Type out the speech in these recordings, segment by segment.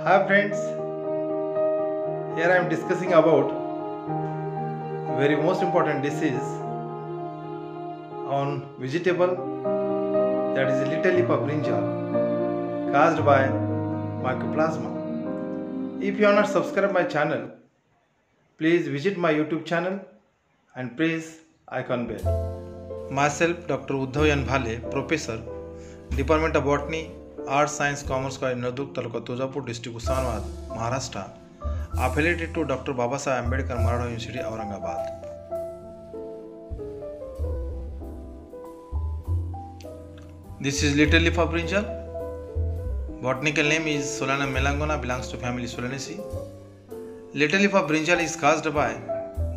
Hi friends, here I am discussing about very most important disease on vegetable, that is little leaf of brinjal caused by mycoplasma. If you are not subscribed my channel, please visit my YouTube channel and press icon bell. Myself Dr. Uddhav Yan Bhale, Professor, Department of Botany, Arts, Science, Commerce College, Nardurg Taluka, Tuzapur District, Usanabad, Maharashtra, affiliated to Dr. Babasaheb Ambedkar Maratha University, Aurangabad. This is little leaf of brinjal. Botanical name is Solanum melangona, belongs to family Solanaceae. Little leaf of brinjal is caused by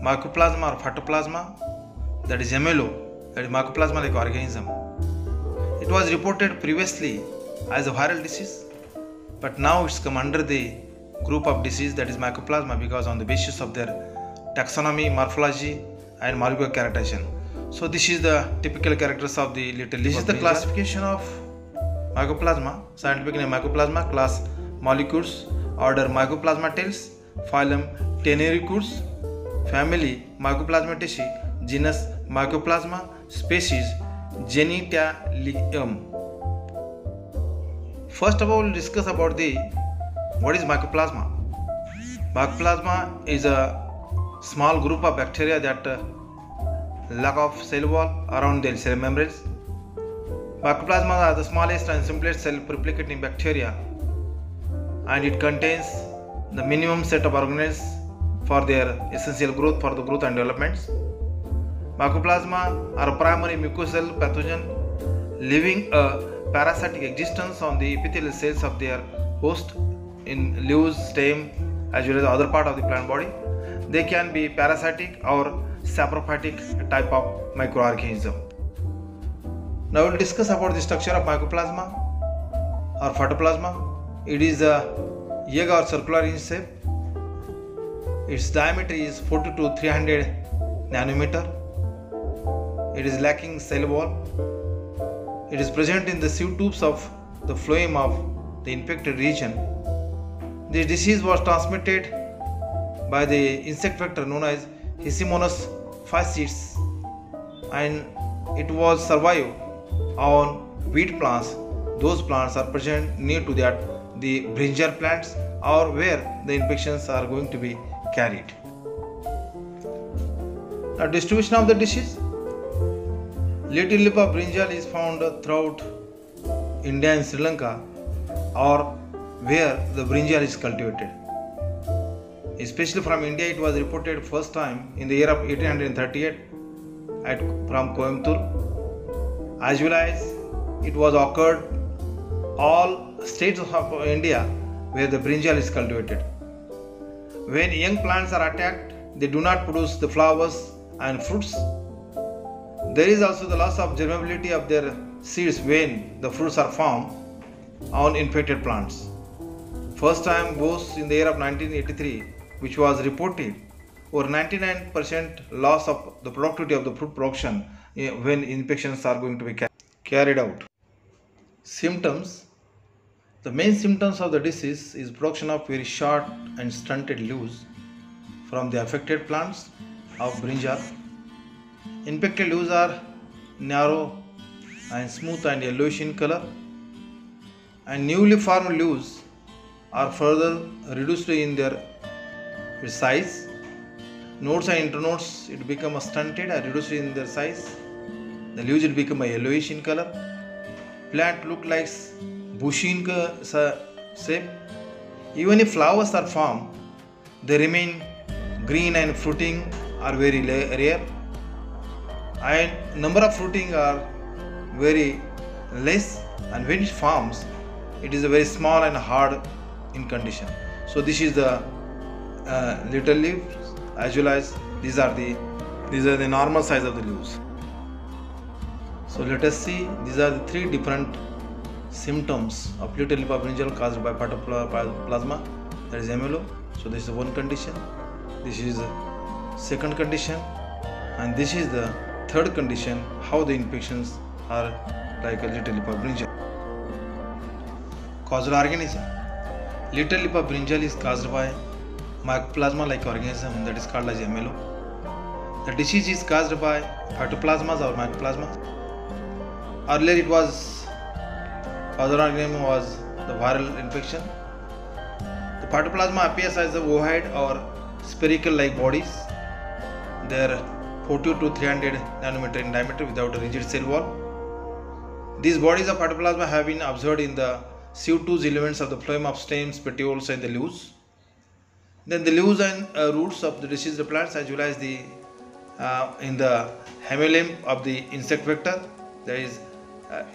mycoplasma or phytoplasma, that is MLO, that is mycoplasma like organism. It was reported previously as a viral disease, but now it's come under the group of disease, that is mycoplasma, because on the basis of their taxonomy, morphology and molecular characterization. So this is the typical characters of the little leaf. This is the classification of mycoplasma. Scientific name mycoplasma, class Mollicutes, order Mycoplasmatales, phylum Tenericutes, family Mycoplasmataceae, genus Mycoplasma, species Genitalium. First of all, we'll discuss about what is mycoplasma. Mycoplasma is a small group of bacteria that lack of cell wall around their cell membranes. Mycoplasma are the smallest and simplest self-replicating bacteria, and it contains the minimum set of organelles for their essential growth for the growth and developments. Mycoplasma are a primary mucosal pathogen living a parasitic existence on the epithelial cells of their host in leaves, stem as well as other part of the plant body. They can be parasitic or saprophytic type of microorganism. Now we will discuss about the structure of mycoplasma or phytoplasma. It is a egg or circular in shape. Its diameter is 40 to 300 nanometer. It is lacking cell wall. It is present in the sieve tubes of the phloem of the infected region. This disease was transmitted by the insect vector known as Histiomonas fasciitis, and it was survived on wheat plants. Those plants are present near to that the brinjal plants or where the infections are going to be carried. Now, distribution of the disease. Little leaf of brinjal is found throughout India and Sri Lanka, or where the brinjal is cultivated. Especially from India, it was reported first time in the year of 1838 from Coimbatore, as well as it was occurred all states of India where the brinjal is cultivated. When young plants are attacked, they do not produce the flowers and fruits. There is also the loss of germinability of their seeds when the fruits are formed on infected plants. First time was in the year of 1983, which was reported over 99% loss of the productivity of the fruit production when infections are going to be carried out. Symptoms. The main symptoms of the disease is production of very short and stunted leaves from the affected plants of brinjal. Infected leaves are narrow and smooth and yellowish in color, and newly formed leaves are further reduced in their size. Nodes and internodes it become stunted and reduced in their size. The leaves will become yellowish in color. Plant look like bushy in shape. Even if flowers are formed, they remain green and fruiting are very rare, and number of fruiting are very less, and when it forms, it is a very small and hard in condition. So this is the little leaves, as well as these are the normal size of the leaves. So let us see, these are the three different symptoms of little leaf of brinjal caused by phytoplasma, that is MLO. So this is one condition, this is the second condition, and this is the third condition, how the infections are like a little leaf of brinjal. Causal organism. Little leaf of brinjal is caused by mycoplasma-like organism that is called as MLO. The disease is caused by phytoplasmas or mycoplasma. Earlier it was, other organism was the viral infection. The phytoplasma appears as a ovoid or spherical-like bodies. They are 40 to 300 nanometer in diameter without a rigid cell wall. These bodies of phytoplasma have been observed in the CO2 elements of the phloem of stems, petioles and the leaves. Then the leaves and roots of the diseased plants, as well as the in the hemilem of the insect vector, there is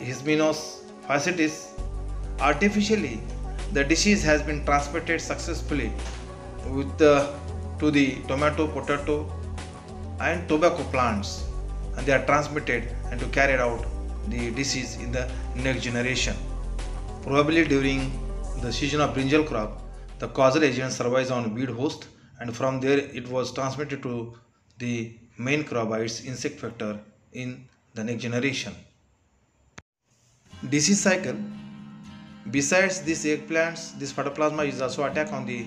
Hismenos fasciitis. Artificially, the disease has been transmitted successfully to the tomato, potato and tobacco plants, and they are transmitted and to carry out the disease in the next generation. Probably during the season of brinjal crop, the causal agent survives on weed host, and from there it was transmitted to the main crop by its insect vector in the next generation. Disease cycle. Besides these eggplants, this phytoplasma is also attack on the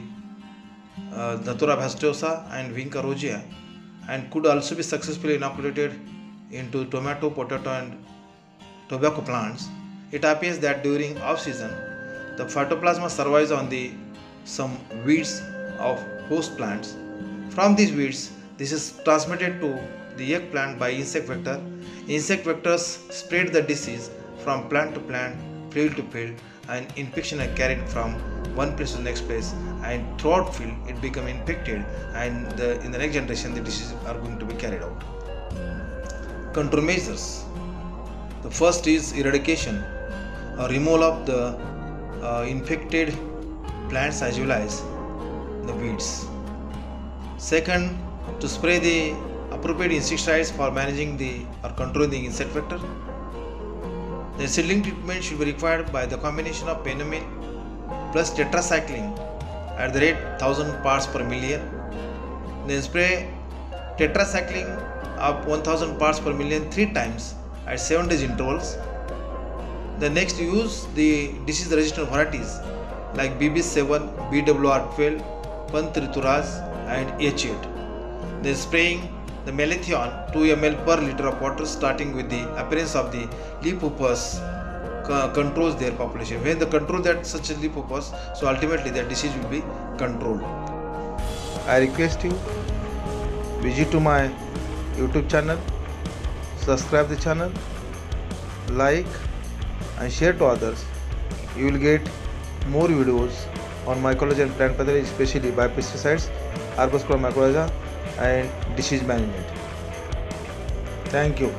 Datura fastuosa and Vinca rosea, and could also be successfully inoculated into tomato, potato and tobacco plants. It appears that during off-season, the phytoplasma survives on some weeds of host plants. From these weeds, this is transmitted to the eggplant by insect vector. Insect vectors spread the disease from plant to plant, field to field, and infection is carried from one place to the next place, and throughout field it becomes infected, and in the next generation the diseases are going to be carried out. Control measures. The first is eradication, or removal of the infected plants as well as the weeds. Second, to spray the appropriate insecticides for managing or controlling the insect vector. The seedling treatment should be required by the combination of penamine plus tetracycline at the rate 1000 parts per million. Then spray tetracycline of 1000 parts per million 3 times at 7 days intervals. The next, use the disease resistant varieties like BB7, BWR12, Pantrituraj and H8. Then spraying the malathion 2 ml per liter of water, starting with the appearance of the leaf hoppers controls their population. When they control that such a leaf hoppers, so ultimately the disease will be controlled. I request you visit to my YouTube channel, subscribe the channel, like and share to others. You will get more videos on mycology and plant pathology, especially by pesticides, Arbospora mycorrhiza and disease management. Thank you.